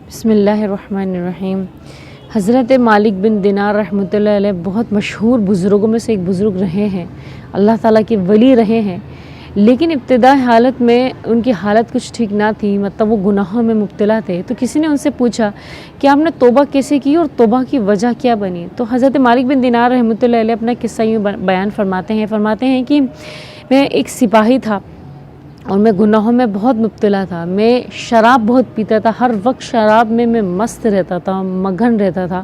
بسم اللہ الرحمن الرحیم۔ حضرت مالک بن دینار رحمۃ اللہ علیہ بہت مشہور بزرگوں میں سے ایک بزرگ رہے ہیں، اللہ تعالیٰ کے ولی رہے ہیں، لیکن ابتدائی حالت میں ان کی حالت کچھ ٹھیک نہ تھی، مطلب وہ گناہوں میں مبتلا تھے۔ تو کسی نے ان سے پوچھا کہ آپ نے توبہ کیسے کی اور توبہ کی وجہ کیا بنی؟ تو حضرت مالک بن دینار رحمۃ اللہ علیہ اپنا قصہ یوں بیان فرماتے ہیں کہ میں ایک سپاہی تھا اور میں گناہوں میں بہت مبتلا تھا، میں شراب بہت پیتا تھا، ہر وقت شراب میں مست رہتا تھا، مگن رہتا تھا،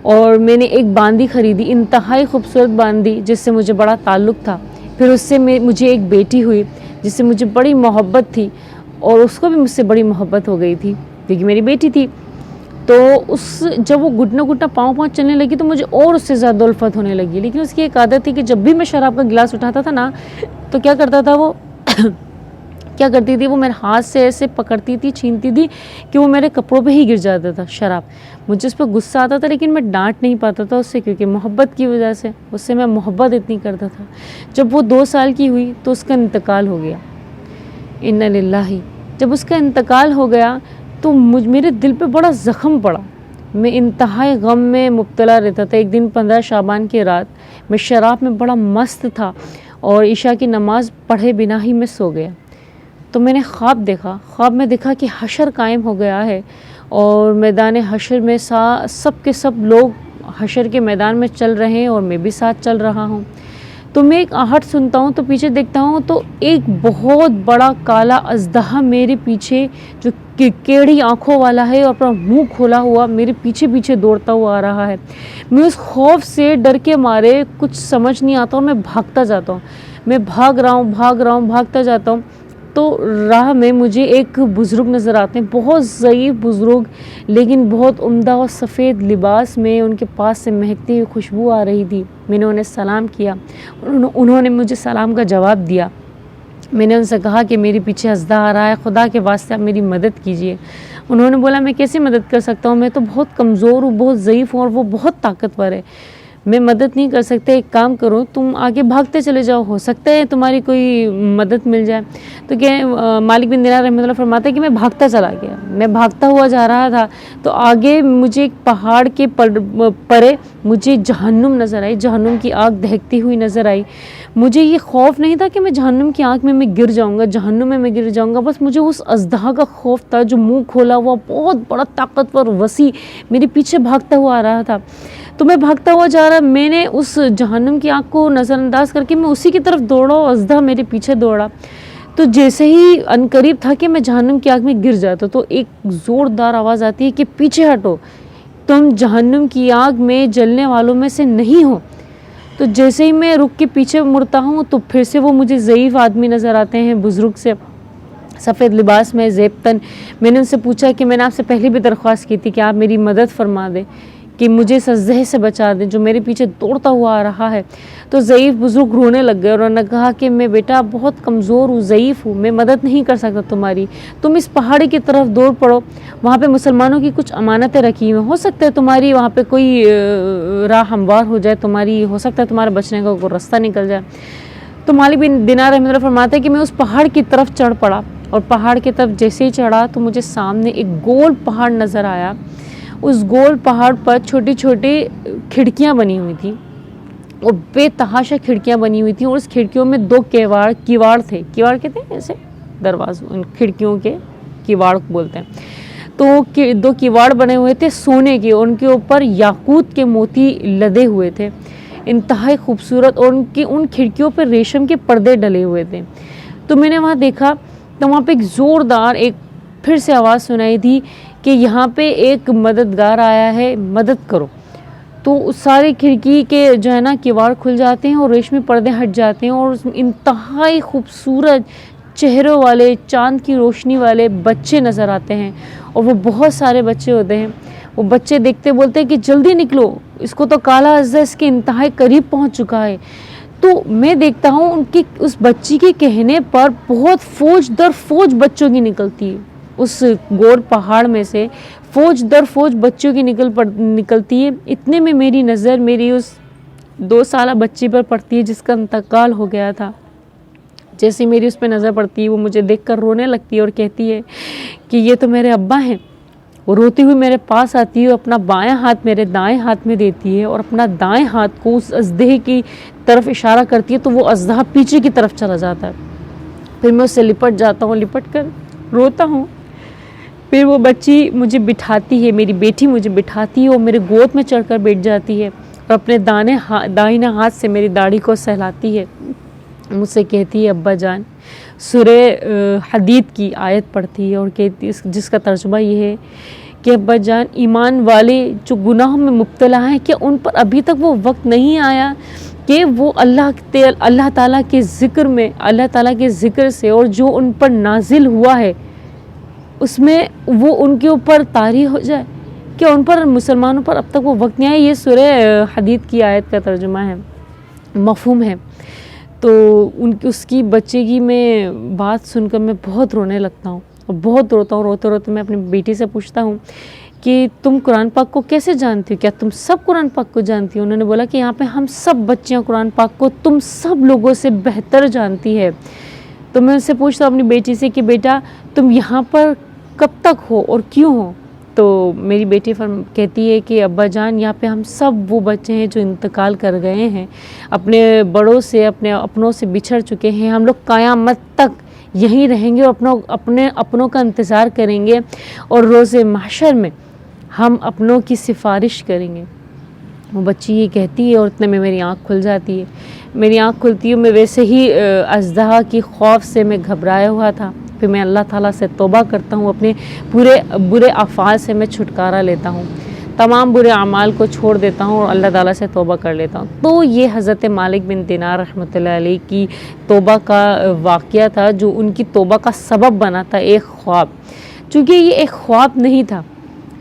اور میں نے ایک باندی خریدی، انتہائی خوبصورت باندی جس سے مجھے بڑا تعلق تھا۔ پھر اس سے مجھے ایک بیٹی ہوئی جس سے مجھے بڑی محبت تھی، اور اس کو بھی مجھ سے بڑی محبت ہو گئی تھی کیونکہ میری بیٹی تھی۔ تو جب وہ گھٹنا گھٹنا پاؤں چلنے لگی تو مجھے اور اس سے زیادہ الفت ہونے لگی، لیکن اس کی ایک عادت تھی کہ جب بھی میں شراب کا گلاس اٹھاتا تھا نا تو کیا کرتی تھی وہ میرے ہاتھ سے ایسے پکڑتی تھی، چھینتی تھی کہ وہ میرے کپڑوں پہ ہی گر جاتا تھا شراب۔ مجھے اس پہ غصہ آتا تھا لیکن میں ڈانٹ نہیں پاتا تھا اس سے، کیونکہ محبت کی وجہ سے اس سے میں محبت اتنی کرتا تھا۔ جب وہ 2 سال کی ہوئی تو اس کا انتقال ہو گیا، انا للہ۔ جب اس کا انتقال ہو گیا تو میرے دل پہ بڑا زخم پڑا، میں انتہائی غم میں مبتلا رہتا تھا۔ ایک دن 15 شعبان کی رات میں شراب میں بڑا مست تھا اور عشاء کی نماز پڑھے بنا ہی میں سو گیا۔ تو میں نے خواب میں دیکھا کہ حشر قائم ہو گیا ہے، اور میدان حشر میں سب کے سب لوگ حشر کے میدان میں چل رہے ہیں اور میں بھی ساتھ چل رہا ہوں۔ تو میں ایک آہٹ سنتا ہوں تو پیچھے دیکھتا ہوں تو ایک بہت بڑا کالا اژدہا میرے پیچھے، جو کیڑی آنکھوں والا ہے اور اپنا منہ کھولا ہوا، میرے پیچھے دوڑتا ہوا آ رہا ہے۔ میں اس خوف سے ڈر کے مارے کچھ سمجھ نہیں آتا اور میں بھاگتا جاتا ہوں، میں بھاگ رہا ہوں، بھاگتا جاتا ہوں۔ تو راہ میں مجھے ایک بزرگ نظر آتے ہیں، بہت ضعیف بزرگ لیکن بہت عمدہ اور سفید لباس میں، ان کے پاس سے مہکتی ہوئی خوشبو آ رہی تھی۔ میں نے انہیں سلام کیا، انہوں نے مجھے سلام کا جواب دیا۔ میں نے ان سے کہا کہ میرے پیچھے اژدہا آ رہا ہے، خدا کے واسطے آپ میری مدد کیجیے۔ انہوں نے بولا میں کیسے مدد کر سکتا ہوں، میں تو بہت کمزور ہوں، بہت ضعیف ہوں، اور وہ بہت طاقتور ہے، میں مدد نہیں کر سکتے۔ ایک کام کرو، تم آگے بھاگتے چلے جاؤ، ہو سکتا ہے تمہاری کوئی مدد مل جائے۔ تو مالک بن دینار رحمۃ اللہ فرماتا ہے کہ میں بھاگتا چلا گیا، میں بھاگتا ہوا جا رہا تھا تو آگے مجھے ایک پہاڑ کے پرے مجھے جہنم نظر آئی، جہنم کی آگ دہکتی ہوئی نظر آئی۔ مجھے یہ خوف نہیں تھا کہ میں جہنم کی آگ میں گر جاؤں گا، جہنم میں گر جاؤں گا، بس مجھے اس اژدہا کا خوف تھا جو منہ کھولا ہوا، بہت بڑا طاقتور وسیع میرے پیچھے بھاگتا ہوا آ رہا تھا۔ تو میں بھاگتا ہوا جا رہا، میں نے اس جہنم کی آگ کو نظر انداز کر کے میں اسی کی طرف دوڑا اور اژدہا میرے پیچھے دوڑا۔ تو جیسے ہی عنقریب تھا کہ میں جہنم کی آگ میں گر جاتا تو ایک زوردار آواز آتی ہے کہ پیچھے ہٹو، تم جہنم کی آگ میں جلنے والوں میں سے نہیں ہو۔ تو جیسے ہی میں رک کے پیچھے مڑتا ہوں تو پھر سے وہ مجھے ضعیف آدمی نظر آتے ہیں، بزرگ سے، سفید لباس میں، زیب تن۔ میں نے ان سے پوچھا کہ میں نے آپ سے پہلے بھی درخواست کی تھی کہ آپ میری مدد فرما دیں، کہ مجھے اس اژدہے سے بچا دیں جو میرے پیچھے دوڑتا ہوا آ رہا ہے۔ تو ضعیف بزرگ رونے لگ گئے اور انہوں نے کہا کہ میں بیٹا بہت کمزور ہوں، ضعیف ہوں، میں مدد نہیں کر سکتا تمہاری، تم اس پہاڑی کی طرف دوڑ پڑو، وہاں پہ مسلمانوں کی کچھ امانتیں رکھی ہوئی، ہو سکتا ہے تمہاری وہاں پہ کوئی راہ ہموار ہو جائے، ہو سکتا ہے تمہارا بچنے کا کوئی رستہ نکل جائے۔ تو مالک بن دینار رحمۃ اللہ فرماتے ہیں کہ میں اس پہاڑ کی طرف چڑھ پڑا، اور پہاڑ کی طرف جیسے ہی چڑھا تو مجھے سامنے ایک گول پہاڑ نظر آیا۔ اس گول پہاڑ پر چھوٹی چھوٹی کھڑکیاں بنی ہوئی تھیں، اور بے تحاشا کھڑکیاں بنی ہوئی تھیں، اور اس کھڑکیوں میں 2 کیواڑ تھے، کیواڑ کہتے ہیں ایسے دروازوں، ان کھڑکیوں کے کیواڑ بولتے ہیں۔ تو 2 کیواڑ بنے ہوئے تھے سونے کے، ان کے اوپر یاقوت کے موتی لدے ہوئے تھے، انتہائی خوبصورت، اور ان کھڑکیوں پر ریشم کے پردے ڈلے ہوئے تھے۔ تو میں نے وہاں دیکھا تو وہاں پہ ایک زوردار ایک پھر سے آواز سنائی دی کہ یہاں پہ ایک مددگار آیا ہے، مدد کرو۔ تو ساری کھڑکی کے جو ہے نا کیواڑ کھل جاتے ہیں اور ریشمی پردے ہٹ جاتے ہیں، اور انتہائی خوبصورت چہروں والے، چاند کی روشنی والے بچے نظر آتے ہیں، اور وہ بہت سارے بچے ہوتے ہیں۔ وہ بچے دیکھتے بولتے ہیں کہ جلدی نکلو، اس کو تو کالا اژدہا اس کے انتہائی قریب پہنچ چکا ہے۔ تو میں دیکھتا ہوں اس بچی کے کہنے پر بہت فوج در فوج بچوں کی نکلتی ہے، اس گور پہاڑ میں سے فوج در فوج بچوں کی نکلتی ہے۔ اتنے میں میری نظر میری اس 2 سالہ بچی پر پڑتی ہے جس کا انتقال ہو گیا تھا۔ جیسے میری اس پہ نظر پڑتی ہے وہ مجھے دیکھ کر رونے لگتی ہے اور کہتی ہے کہ یہ تو میرے ابا ہیں، وہ روتی ہوئی میرے پاس آتی ہے، اپنا بایاں ہاتھ میرے دائیں ہاتھ میں دیتی ہے اور اپنا دائیں ہاتھ کو اس اژدہے کی طرف اشارہ کرتی ہے تو وہ اژدہا پیچھے کی طرف چلا جاتا ہے. پھر میں اس سے لپٹ جاتا ہوں، لپٹ کر روتا ہوں. پھر وہ بچی مجھے بٹھاتی ہے، میری بیٹی مجھے بٹھاتی ہے اور میرے گود میں چڑھ کر بیٹھ جاتی ہے اور اپنے دائیں ہاتھ سے میری داڑھی کو سہلاتی ہے. مجھ سے کہتی ہے ابا جان، سورہ حدید کی آیت پڑھتی ہے اور کہتی جس کا ترجمہ یہ ہے کہ ابا جان، ایمان والے جو گناہوں میں مبتلا ہیں، کیا ان پر ابھی تک وہ وقت نہیں آیا کہ وہ اللہ تعالیٰ کے ذکر میں، اللہ تعالیٰ کے ذکر سے اور جو ان پر نازل ہوا ہے اس میں وہ ان کے اوپر طاری ہو جائے؟ کہ ان پر، مسلمانوں پر اب تک وہ وقت نہیں آیا؟ یہ سورہ حدید کی آیت کا ترجمہ ہے، مفہوم ہے. تو اس کی بچے کی میں بات سن کر میں بہت رونے لگتا ہوں اور بہت روتا ہوں. روتے روتے میں اپنی بیٹی سے پوچھتا ہوں کہ تم قرآن پاک کو کیسے جانتی ہو؟ کیا تم سب قرآن پاک کو جانتی ہو؟ انہوں نے بولا کہ یہاں پہ ہم سب بچیاں قرآن پاک کو تم سب لوگوں سے بہتر جانتی ہے. تو میں اس سے پوچھتا ہوں اپنی بیٹی سے کہ بیٹا تم یہاں پر کب تک ہو اور کیوں ہو؟ تو میری بیٹی کہتی ہے کہ ابا جان، یہاں پہ ہم سب وہ بچے ہیں جو انتقال کر گئے ہیں، اپنے بڑوں سے، اپنے اپنوں سے بچھڑ چکے ہیں. ہم لوگ قیامت تک یہیں رہیں گے اور اپنے اپنوں کا انتظار کریں گے اور روز محشر میں ہم اپنوں کی سفارش کریں گے. وہ بچی یہ کہتی ہے اور اتنے میں میری آنکھ کھل جاتی ہے. میری آنکھ کھلتی ہے، میں ویسے ہی اژدہا کی خوف سے میں گھبرایا ہوا تھا. پھر میں اللہ تعالیٰ سے توبہ کرتا ہوں، اپنے پورے برے افعال سے میں چھٹکارا لیتا ہوں، تمام برے اعمال کو چھوڑ دیتا ہوں اور اللہ تعالیٰ سے توبہ کر لیتا ہوں. تو یہ حضرت مالک بن دینار رحمۃ اللہ علیہ کی توبہ کا واقعہ تھا جو ان کی توبہ کا سبب بنا تھا، ایک خواب. چونکہ یہ ایک خواب نہیں تھا،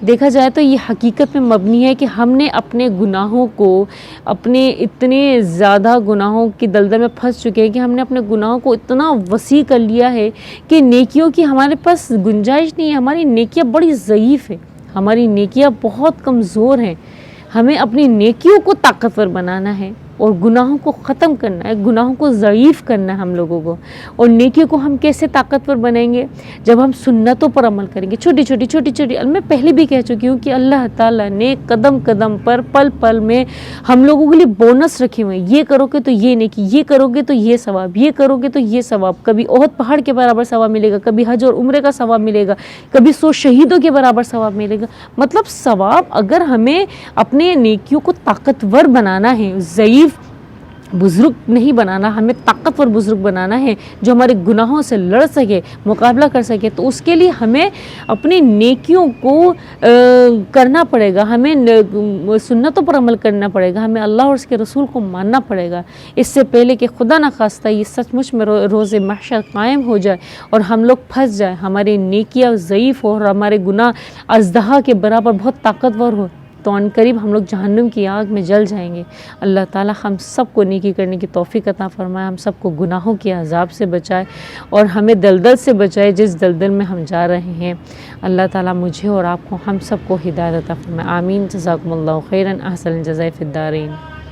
دیکھا جائے تو یہ حقیقت میں مبنی ہے کہ ہم نے اپنے گناہوں کو، اپنے اتنے زیادہ گناہوں کی دلدل میں پھنس چکے ہیں کہ ہم نے اپنے گناہوں کو اتنا وسیع کر لیا ہے کہ نیکیوں کی ہمارے پاس گنجائش نہیں ہے. ہماری نیکیاں بڑی ضعیف ہیں، ہماری نیکیاں بہت کمزور ہیں. ہمیں اپنی نیکیوں کو طاقتور بنانا ہے اور گناہوں کو ختم کرنا ہے، گناہوں کو ضعیف کرنا ہے ہم لوگوں کو. اور نیکیوں کو ہم کیسے طاقتور بنائیں گے؟ جب ہم سنتوں پر عمل کریں گے، چھوٹی چھوٹی. میں پہلے بھی کہہ چکی ہوں کہ اللہ تعالیٰ نے قدم قدم پر، پل پل میں ہم لوگوں کے لیے بونس رکھے ہوئے ہیں. یہ کرو گے تو یہ نیکی، یہ کرو گے تو یہ ثواب، یہ کرو گے تو یہ ثواب. کبھی احد پہاڑ کے برابر ثواب ملے گا، کبھی حج اور عمرے کا ثواب ملے گا، کبھی 100 شہیدوں کے برابر ثواب ملے گا. مطلب ثواب، اگر ہمیں اپنے نیکیوں کو طاقتور بنانا ہے، ضعیف بزرگ نہیں بنانا، ہمیں طاقتور بزرگ بنانا ہے جو ہمارے گناہوں سے لڑ سکے، مقابلہ کر سکے، تو اس کے لیے ہمیں اپنی نیکیوں کو کرنا پڑے گا، ہمیں سنتوں پر عمل کرنا پڑے گا، ہمیں اللہ اور اس کے رسول کو ماننا پڑے گا. اس سے پہلے کہ خدا نخواستہ یہ سچ مچ میں روز محشر قائم ہو جائے اور ہم لوگ پھنس جائیں، ہماری نیکیاں ضعیف ہو اور ہمارے گناہ اژدہا کے برابر بہت طاقتور ہو، تو ان قریب ہم لوگ جہنم کی آگ میں جل جائیں گے. اللہ تعالیٰ ہم سب کو نیکی کرنے کی توفیق عطا فرمائے، ہم سب کو گناہوں کے عذاب سے بچائے اور ہمیں دلدل سے بچائے جس دلدل میں ہم جا رہے ہیں. اللہ تعالیٰ مجھے اور آپ کو، ہم سب کو ہدایت عطا فرمائے. آمین. جزاکم اللہ خیرا، احسن الجزاء فی الدارین.